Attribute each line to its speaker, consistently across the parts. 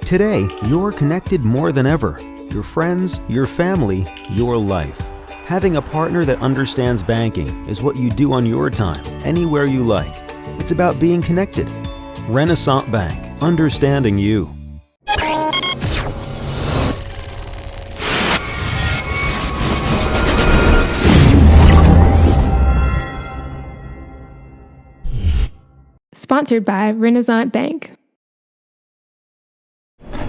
Speaker 1: Today, you're connected more than ever. Your friends, your family, your life. Having a partner that understands banking is what you do on your time, anywhere you like. It's about being connected. Renaissance Bank, understanding you.
Speaker 2: Sponsored by Renaissance Bank.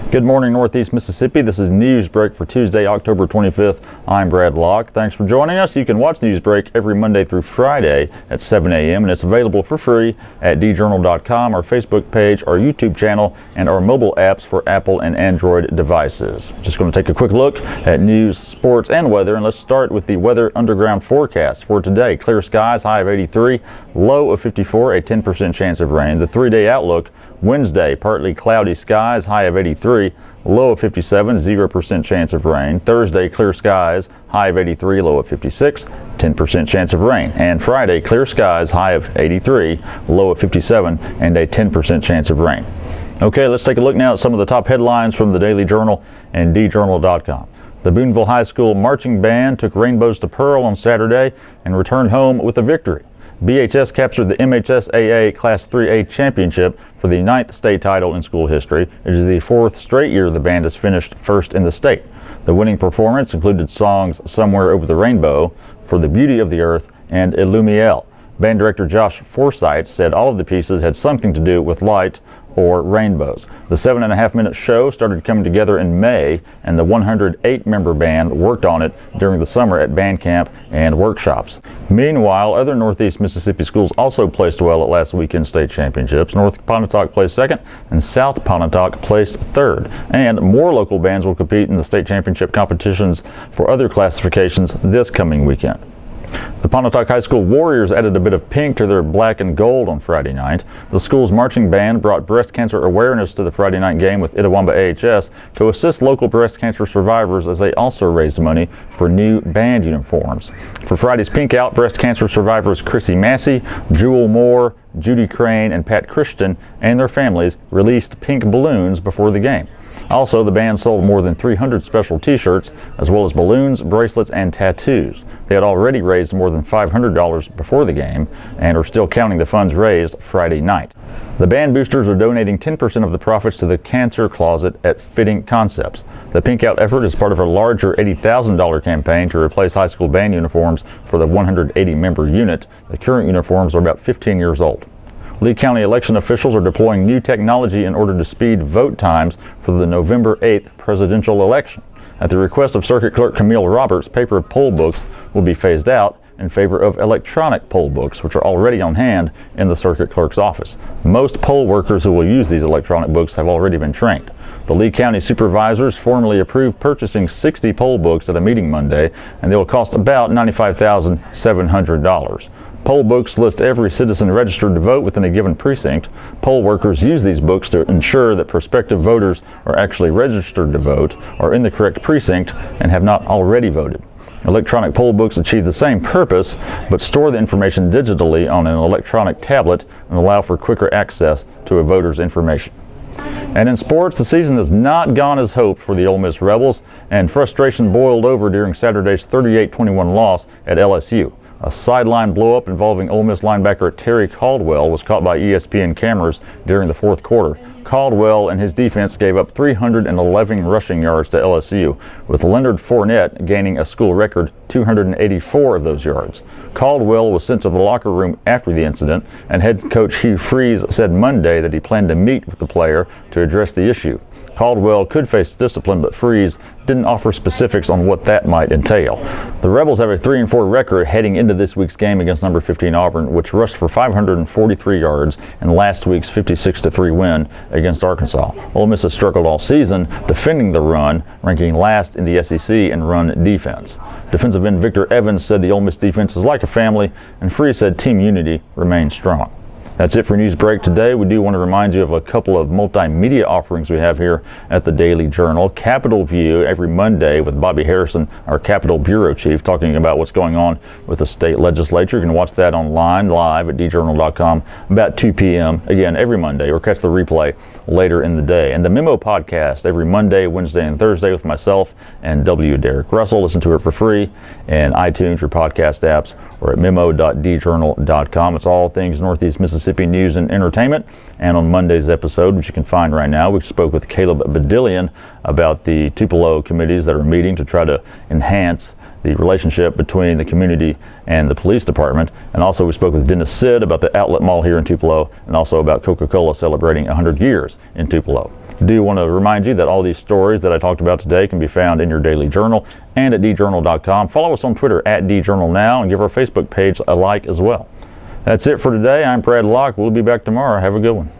Speaker 3: Good morning, Northeast Mississippi. This is Newsbreak for Tuesday, October 25th. I'm Brad Locke. Thanks for joining us. You can watch Newsbreak every Monday through Friday at 7 a.m. and it's available for free at djournal.com, our Facebook page, our YouTube channel, and our mobile apps for Apple and Android devices. Just going to take a quick look at news, sports, and weather, and let's start with the weather underground forecast for today. Clear skies, high of 83, low of 54, a 10% chance of rain. The 3-day outlook: Wednesday, partly cloudy skies, high of 83, low of 57, 0% chance of rain. Thursday, clear skies, high of 83, low of 56, 10% chance of rain. And Friday, clear skies, high of 83, low of 57, and a 10% chance of rain. Okay, let's take a look now at some of the top headlines from the Daily Journal and djournal.com. The Boonville High School marching band took rainbows to Pearl on Saturday and returned home with a victory. BHS captured the MHSAA Class 3A championship for the 9th state title in school history. It is the 4th straight year the band has finished first in the state. The winning performance included songs Somewhere Over the Rainbow, For the Beauty of the Earth, and Illumiel. Band director Josh Forsythe said all of the pieces had something to do with light or rainbows. The 7.5-minute show started coming together in May, and the 108-member band worked on it during the summer at band camp and workshops. Meanwhile, other Northeast Mississippi schools also placed well at last weekend's state championships. North Pontotoc placed second, and South Pontotoc placed third. And more local bands will compete in the state championship competitions for other classifications this coming weekend. The Pontotoc High School Warriors added a bit of pink to their black and gold on Friday night. The school's marching band brought breast cancer awareness to the Friday night game with Itawamba AHS to assist local breast cancer survivors, as they also raised money for new band uniforms. For Friday's Pink Out, breast cancer survivors Chrissy Massey, Jewel Moore, Judy Crane, and Pat Christian and their families released pink balloons before the game. Also, the band sold more than 300 special t-shirts, as well as balloons, bracelets, and tattoos. They had already raised more than $500 before the game and are still counting the funds raised Friday night. The band boosters are donating 10% of the profits to the Cancer Closet at Fitting Concepts. The Pink Out effort is part of a larger $80,000 campaign to replace high school band uniforms for the 180-member unit. The current uniforms are about 15 years old. Lee County election officials are deploying new technology in order to speed vote times for the November 8th presidential election. At the request of Circuit Clerk Camille Roberts, paper poll books will be phased out in favor of electronic poll books, which are already on hand in the Circuit Clerk's office. Most poll workers who will use these electronic books have already been trained. The Lee County supervisors formally approved purchasing 60 poll books at a meeting Monday, and they will cost about $95,700. Poll books list every citizen registered to vote within a given precinct. Poll workers use these books to ensure that prospective voters are actually registered to vote, are in the correct precinct, and have not already voted. Electronic poll books achieve the same purpose, but store the information digitally on an electronic tablet and allow for quicker access to a voter's information. And in sports, the season has not gone as hoped for the Ole Miss Rebels, and frustration boiled over during Saturday's 38-21 loss at LSU. A sideline blow-up involving Ole Miss linebacker Terry Caldwell was caught by ESPN cameras during the fourth quarter. Caldwell and his defense gave up 311 rushing yards to LSU, with Leonard Fournette gaining a school record 284 of those yards. Caldwell was sent to the locker room after the incident, and head coach Hugh Freeze said Monday that he planned to meet with the player to address the issue. Caldwell could face discipline, but Freeze didn't offer specifics on what that might entail. The Rebels have a 3-4 record heading into this week's game against number 15 Auburn, which rushed for 543 yards in last week's 56-3 win against Arkansas. Ole Miss has struggled all season defending the run, ranking last in the SEC in run defense. Defensive end Victor Evans said the Ole Miss defense is like a family, and Freeze said team unity remains strong. That's it for Newsbreak today. We do want to remind you of a couple of multimedia offerings we have here at the Daily Journal. Capitol View every Monday with Bobby Harrison, our Capitol Bureau Chief, talking about what's going on with the state legislature. You can watch that online live at djournal.com about 2 p.m. again every Monday, or catch the replay later in the day. And the Memo podcast every Monday, Wednesday, and Thursday with myself and W. Derek Russell. Listen to it for free in iTunes, your podcast apps, or at memo.djournal.com. It's all things Northeast Mississippi news and entertainment. And on Monday's episode, which you can find right now, we spoke with Caleb Badillion about the Tupelo committees that are meeting to try to enhance the relationship between the community and the police department. And also we spoke with Dennis Sid about the outlet mall here in Tupelo, and also about Coca-Cola celebrating 100 years in Tupelo. I do want to remind you that all these stories that I talked about today can be found in your Daily Journal and at djournal.com. Follow us on Twitter at djournalnow and give our Facebook page a like as well. That's it for today. I'm Brad Locke. We'll be back tomorrow. Have a good one.